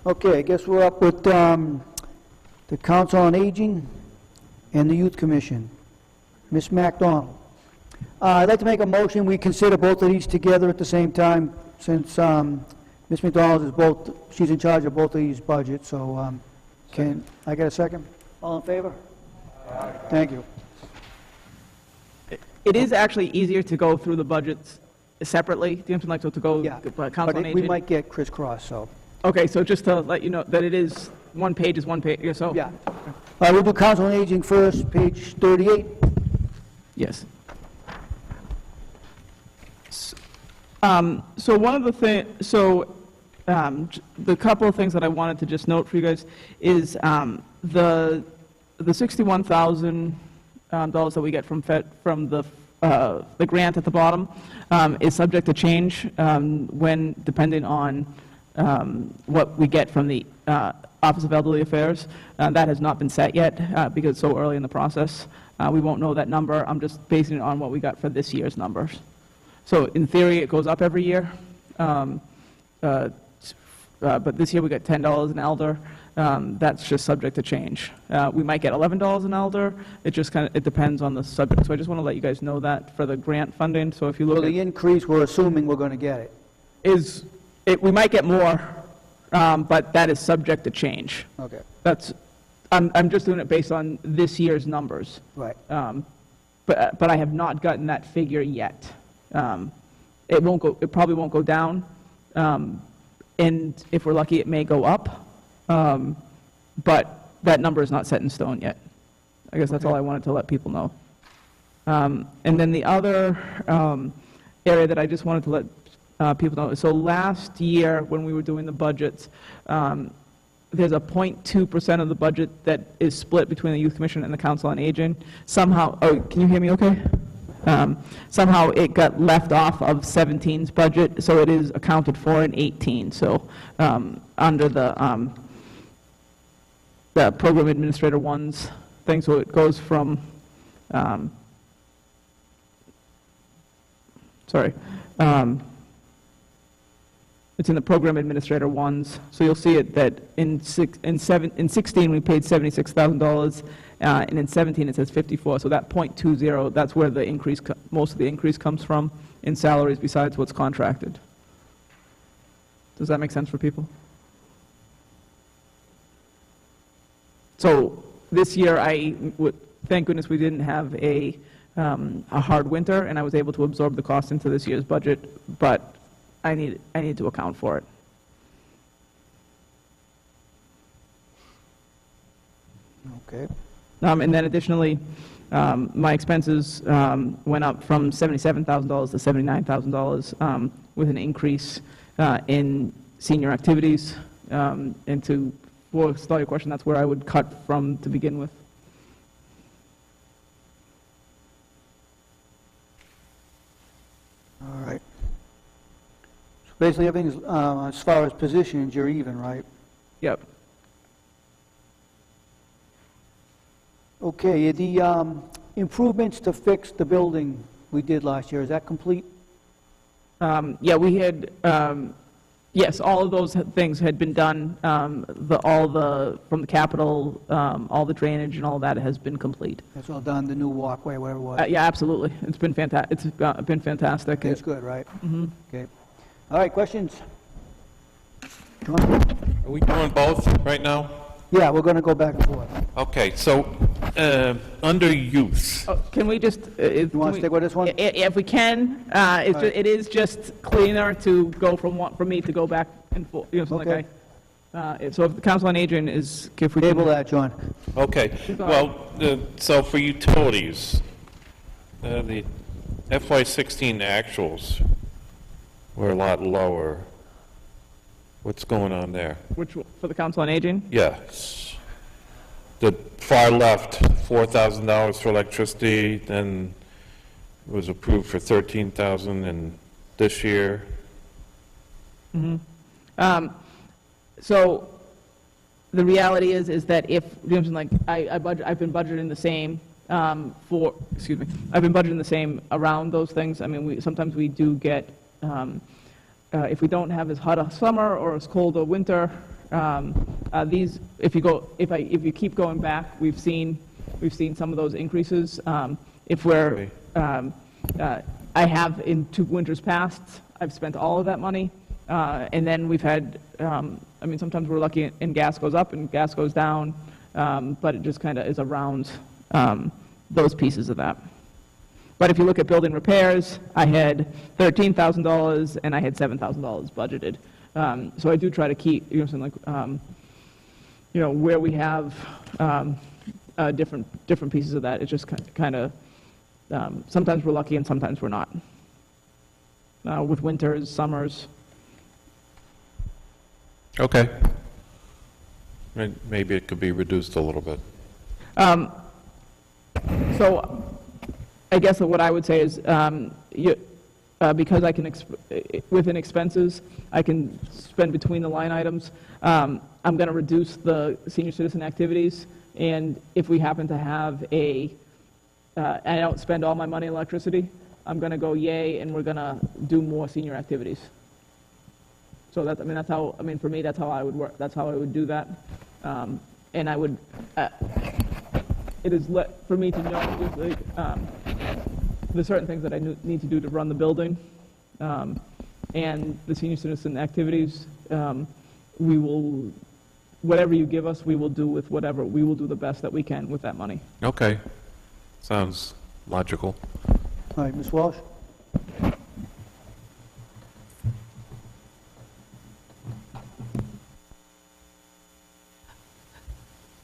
Okay, I guess we're up with the Council on Aging and the Youth Commission. Ms. MacDonald. I'd like to make a motion, we consider both of these together at the same time, since Ms. McDonald is she's in charge of both of these budgets, so can I get a second? All in favor? Aye. Thank you. It is actually easier to go through the budgets separately. Do you have to go Council on Aging? We might get crisscross, so. Okay, so just to let you know that it is one page, so. Yeah. All right, we'll do Council on Aging first, page 38. Yes. So one of the things, the couple of things that I wanted to just note for you guys is the $61,000 that we get from the grant at the bottom is subject to change when depending on what we get from the Office of Elderly Affairs. That has not been set yet because it's so early in the process. We won't know that number. I'm just basing it on what we got for this year's numbers. So in theory, it goes up every year. But this year we got $10 an elder. That's just subject to change. We might get $11 an elder. It just it depends on the subject. So I just want to let you guys know that for the grant funding. So if you look at the increase, we're assuming we're going to get it. We might get more, but that is subject to change. Okay. I'm just doing it based on this year's numbers. Right. But I have not gotten that figure yet. It won't go. It probably won't go down. And if we're lucky, it may go up. But that number is not set in stone yet. I guess that's all I wanted to let people know. And then the other area that I just wanted to let people know, so last year when we were doing the budgets, there's a 0.2% of the budget that is split between the Youth Commission and the Council on Aging. Somehow, can you hear me okay? Somehow it got left off of 17's budget, so it is accounted for in 18. So under the Program Administrator 1's thing, so it goes from, it's in the Program Administrator 1's. So you'll see it that in 16 we paid $76,000, and in 17 it says 54. So that 0.20, that's where the increase, most of the increase comes from in salaries besides what's contracted. Does that make sense for people? So this year, thank goodness we didn't have a hard winter, and I was able to absorb the cost into this year's budget, but I need to account for it. Okay. And then additionally, my expenses went up from $77,000 to $79,000 with an increase in senior activities. And to start your question, that's where I would cut from to begin with. All right. So basically everything's, as far as positions, you're even, right? Yep. Okay, the improvements to fix the building we did last year, is that complete? Yeah, we had, yes, all of those things had been done. From the capital, all the drainage and all that has been complete. That's all done, the new walkway, whatever it was? Yeah, absolutely. It's been fantastic. It's been fantastic. Okay, it's good, right? Mm-hmm. Okay. All right, questions? John? Are we doing both right now? Yeah, we're going to go back and forth. Okay, so under youth, Can we just... You want to stick with this one? If we can, it is just cleaner to go from me to go back and forth. You know, something Okay. so if the Council on Aging is... If we Table can, that, John. okay. Well, so for utilities, the FY16 actuals were a lot lower. What's going on there? for the Council on Aging? Yes. The far left, $4,000 for electricity, then it was approved for $13,000 in this year. Mm-hmm. So the reality is that if, like, I've been budgeting the same I've been budgeting the same around those things. I mean, sometimes we do get, if we don't have as hot a summer or as cold a winter, These, if you keep going back, we've seen some of those increases. If we're, I have in 2 winters past, I've spent all of that money, and then we've had, I mean, sometimes we're lucky and gas goes up and gas goes down, but it just kind of is around those pieces of that. But if you look at building repairs, I had $13,000 and I had $7,000 budgeted. So I do try to keep, where we have different pieces of that. It's just kind of sometimes we're lucky and sometimes we're not. With winters, summers. Okay. Maybe it could be reduced a little bit. So I guess what I would say is, because I can, within expenses, I can spend between the line items. I'm going to reduce the senior citizen activities, and if we happen to have and I don't spend all my money on electricity, I'm going to go yay, and we're going to do more senior activities. So that's how, for me, that's how I would work. That's how I would do that. And I would, it is for me to know, there's certain things that I need to do to run the building, and the senior citizen activities, we will, whatever you give us, we will do with whatever, we will do the best that we can with that money. Okay. Sounds logical. All right, Ms. Walsh?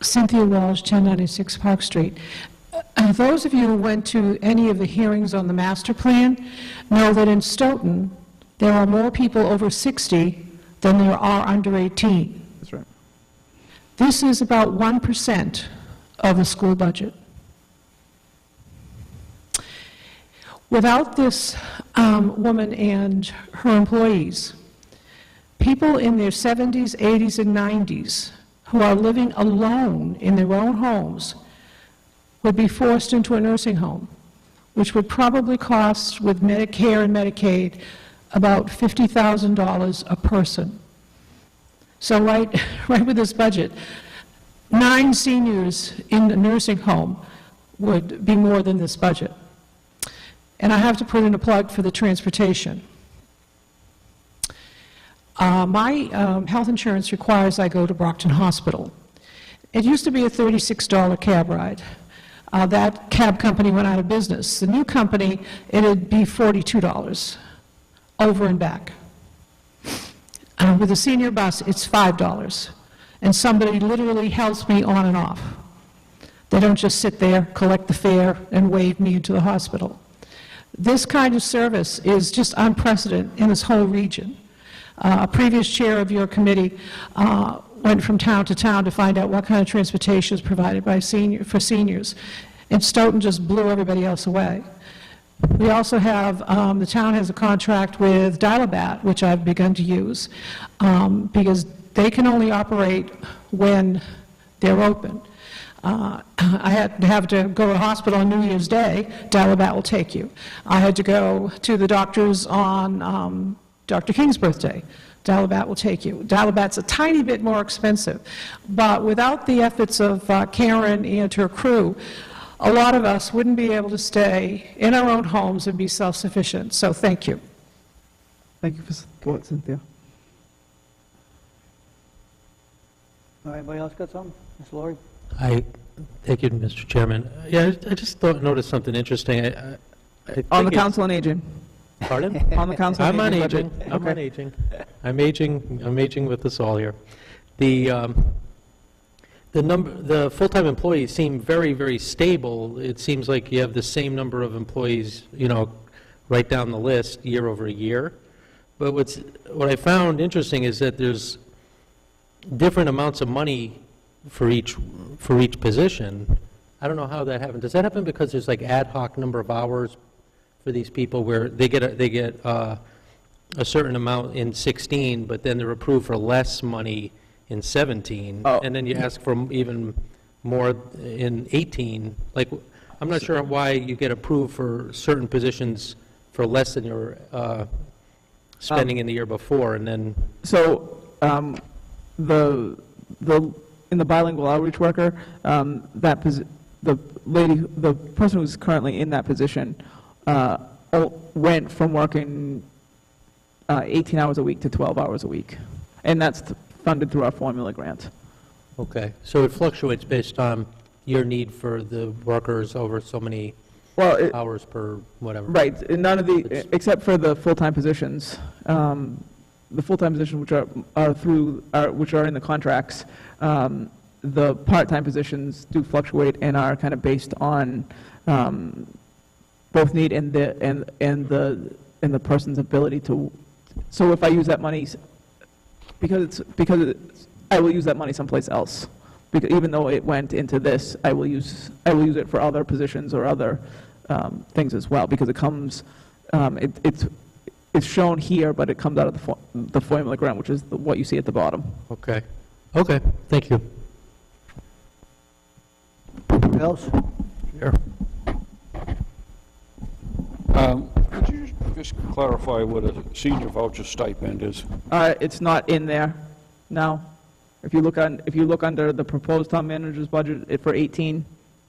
Cynthia Walsh, 1096 Park Street. Those of you who went to any of the hearings on the master plan know that in Stoughton, there are more people over 60 than there are under 18. That's right. This is about 1% of the school budget. Without this woman and her employees, people in their 70s, 80s, and 90s who are living alone in their own homes would be forced into a nursing home, which would probably cost, with Medicare and Medicaid, about $50,000 a person. So right with this budget, 9 seniors in a nursing home would be more than this budget. And I have to put in a plug for the transportation. My health insurance requires I go to Brockton Hospital. It used to be a $36 cab ride. That cab company went out of business. The new company, it'd be $42 over and back. With a senior bus, it's $5. And somebody literally helps me on and off. They don't just sit there, collect the fare, and wave me into the hospital. This kind of service is just unprecedented in this whole region. A previous chair of your committee went from town to town to find out what kind of transportation is provided by for seniors, and Stoughton just blew everybody else away. We also have, the town has a contract with Dial-A-Bat, which I've begun to use, because they can only operate when they're open. I had to have to go to the hospital on New Year's Day. Dial-A-Bat will take you. I had to go to the doctor's on Dr. King's birthday. Dial-A-Bat will take you. Dial-A-Bat's a tiny bit more expensive, but without the efforts of Karen and her crew, a lot of us wouldn't be able to stay in our own homes and be self-sufficient. So thank you. Thank you for support, Cynthia. All right, anybody else got something? Ms. Laurie? Thank you, Mr. Chairman. Yeah, I just noticed something interesting. I On the think Council on Aging. Pardon? On the Council on I'm on Aging. aging. I'm on aging. I'm aging with us all here. The full-time employees seem very, very stable. It seems like you have the same number of employees, right down the list year over year. But what I found interesting is that there's different amounts of money for each position. I don't know how that happened. Does that happen because there's like ad hoc number of hours for these people where they get a certain amount in 16, but then they're approved for less money in 17, and then you ask for even more in 18? Like, I'm not sure why you get approved for certain positions for less than your spending in the year before, and then... So, in the bilingual outreach worker, the person who's currently in that position went from working 18 hours a week to 12 hours a week, and that's funded through our formula grant. Okay, so it fluctuates based on your need for the workers over so many Well, hours per whatever? right, and none of the, except for the full-time positions, the full-time positions which are in the contracts, the part-time positions do fluctuate and are kind of based on both need and the person's ability to. So if I use that money, I will use that money someplace else. Because even though it went into this, I will use it for other positions or other things as well, because it comes, it's shown here, but it comes out of the formula grant, which is what you see at the bottom. Okay, okay, thank you. Anyone else? Sure. Could you just clarify what a senior voucher stipend is? It's not in there now. If you look under the proposed town manager's budget for 18,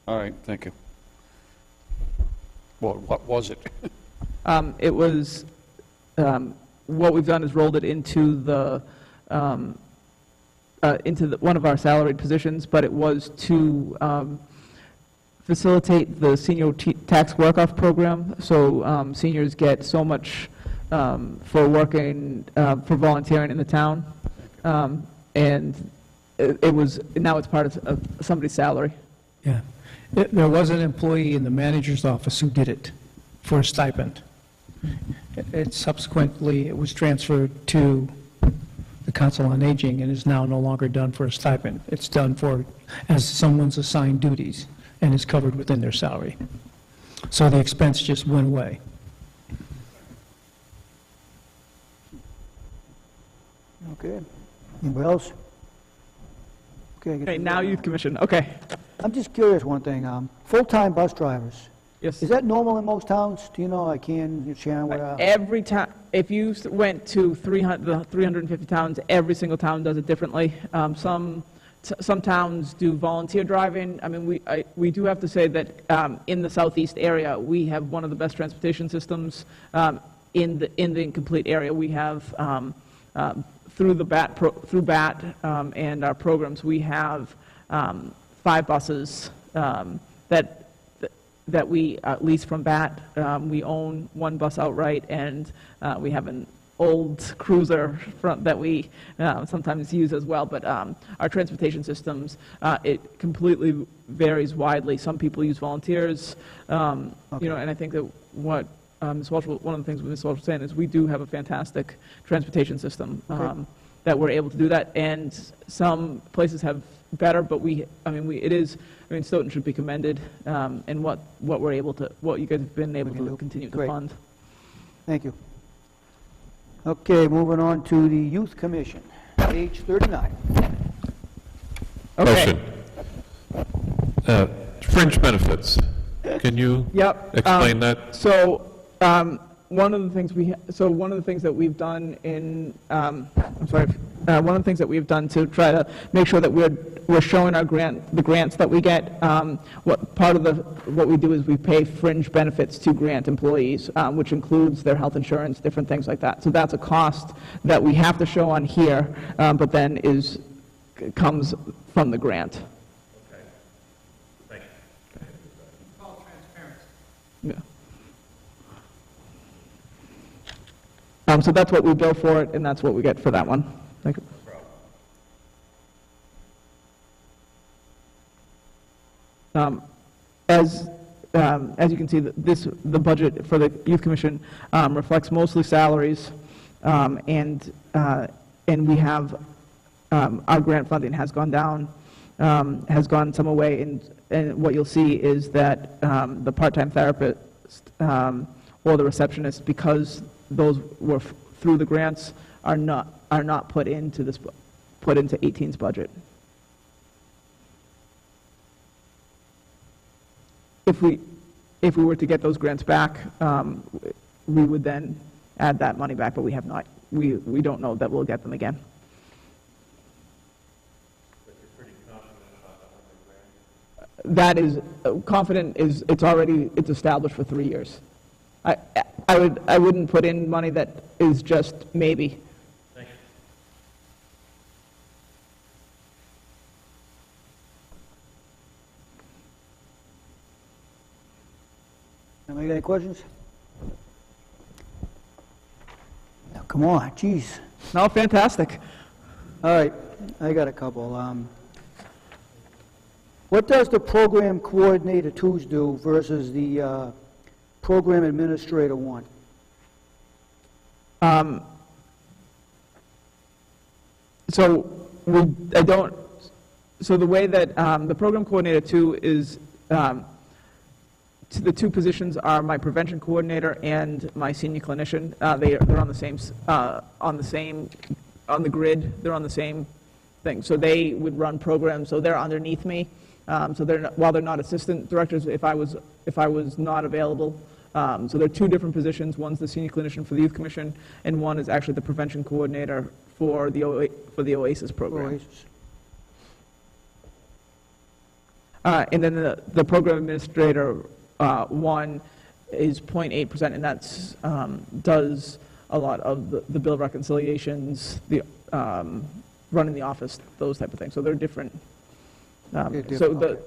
All right, thank you. Well, what was it? it was, what we've done is rolled it into one of our salaried positions, but it was to facilitate the senior tax work-off program. So seniors get so much for working, for volunteering in the town. And now it's part of somebody's salary. Yeah. There was an employee in the manager's office who did it for a stipend. Subsequently, it was transferred to the Council on Aging and is now no longer done for a stipend. It's done as someone's assigned duties and is covered within their salary. So the expense just went away. Okay. Anybody else? Okay. Okay, now Youth Commission, okay. I'm just curious one thing. Full-time bus drivers, Yes. is that normal in most towns? Do you know? I can, Sharon, where? Every town, if you went to the 350 towns, every single town does it differently. Some towns do volunteer driving. I mean, we do have to say that in the southeast area, we have one of the best transportation systems in the incomplete area. We have through BAT and our programs, we have 5 buses that we lease from BAT. We own 1 bus outright, and we have an old cruiser that we sometimes use as well. But our transportation systems, it completely varies widely. Some people use volunteers, and I think that what Ms. Walsh, one of the things Ms. Walsh was saying is we do have a fantastic transportation system that we're able to do that, and some places have better, but Stoughton should be commended in what you guys have been able to continue to Great. fund. Thank you. Okay, moving on to the Youth Commission, page 39. Okay. Question. Fringe benefits. Can you Yep. explain that? So, one of the things that we've done one of the things that we've done to try to make sure that we're showing the grants that we get. What we do is we pay fringe benefits to grant employees, which includes their health insurance, different things like that. So that's a cost that we have to show on here, but then comes from the grant. Yeah. So that's what we bill for it, and that's what we get for that one. Thank you. As you can see, the budget for the Youth Commission reflects mostly salaries, and we have our grant funding has gone down, has gone some away, and what you'll see is that the part-time therapist or the receptionist, because those were through the grants, are not put into 18's budget. If we were to get those grants back, we would then add that money back, but we have not. We don't know that we'll get them again. that is, confident is, it's established for 3 years. I wouldn't put in money that is just maybe. Anybody got any questions? Now, come on, jeez. No, fantastic. All right, I got a couple. What does the program coordinator 2s do versus the program administrator 1? So so the way that the program coordinator 2 is, the two positions are my prevention coordinator and my senior clinician. They're on the same, on the grid, they're on the same thing. So they would run programs, so they're underneath me. So while they're not assistant directors, if I was not available, so they're two different positions. One's the senior clinician for the Youth Commission, and one is actually the prevention coordinator for the OASIS program. Oasis. And then the program administrator 1 is 0.8%, and that's does a lot of the bill reconciliations, the running the office, those type of things. So they're different. So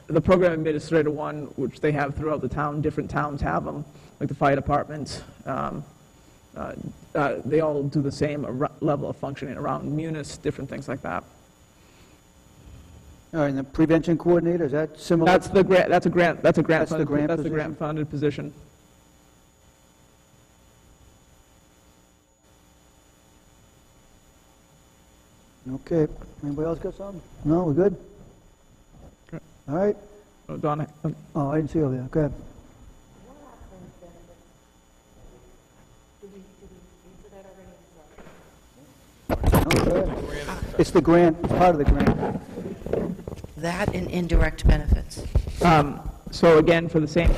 the program administrator 1, which they have throughout the town, different towns have them, like the fire department. They all do the same level of functioning around munis, different things like that. All right, and the prevention coordinator, is that similar? That's the grant. That's a grant. That's a grant. That's the grant That's the position? grant-funded position. Okay, anybody else got something? No, we're good? Okay. All right. Oh, Donna. Oh, I didn't see over there, go ahead. No, go ahead. It's the grant, it's part of the grant. That and indirect benefits. So again, for the same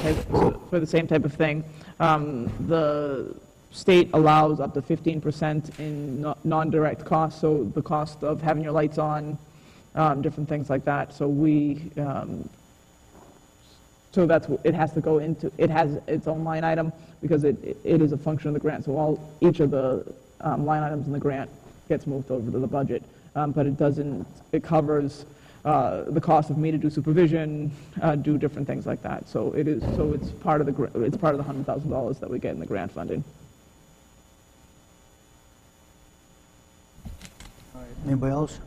type of thing, the state allows up to 15% in non-direct costs, so the cost of having your lights on, different things like that. So so it has to go into, it has its own line item because it is a function of the grant. So each of the line items in the grant gets moved over to the budget, but it covers the cost of me to do supervision, do different things like that. So it's part of the $100,000 that we get in the grant funding. All right, anybody else?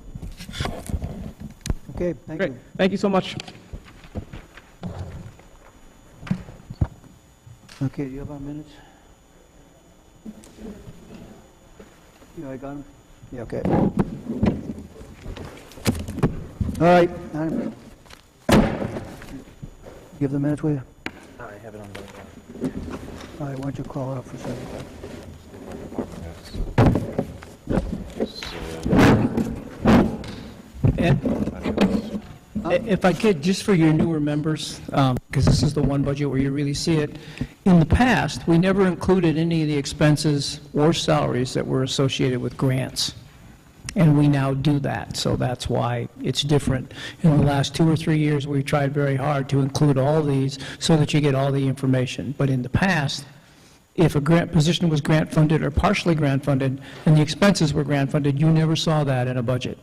Okay, thank Great. you. Thank you so much. Okay, do you have our minutes? Yeah, I got them? Yeah, okay. All right. Give the minutes with you? I have it on the... All right, why don't you call it up for a second? If I could, just for your newer members, because this is the one budget where you really see it, in the past, we never included any of the expenses or salaries that were associated with grants, and we now do that, so that's why it's different. In the last 2 or 3 years, we tried very hard to include all these so that you get all the information, but in the past, if a grant position was grant-funded or partially grant-funded, and the expenses were grant-funded, you never saw that in a budget.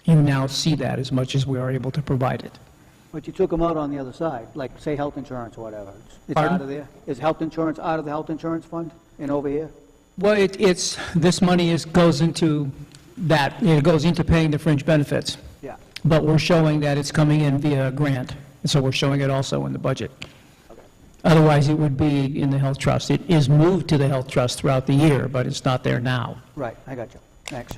You now see that as much as we are able to provide it. But you took them out on the other side, like, say, health insurance or whatever. It's Pardon? out of there? Is health insurance out of the health insurance fund and over here? Well, this money goes into that, it goes into paying the fringe benefits, Yeah. but we're showing that it's coming in via grant, and so we're showing it also in the budget. Otherwise, it would be in the health trust. It is moved to the health trust throughout the year, but it's not there now. Right, I got you. Thanks.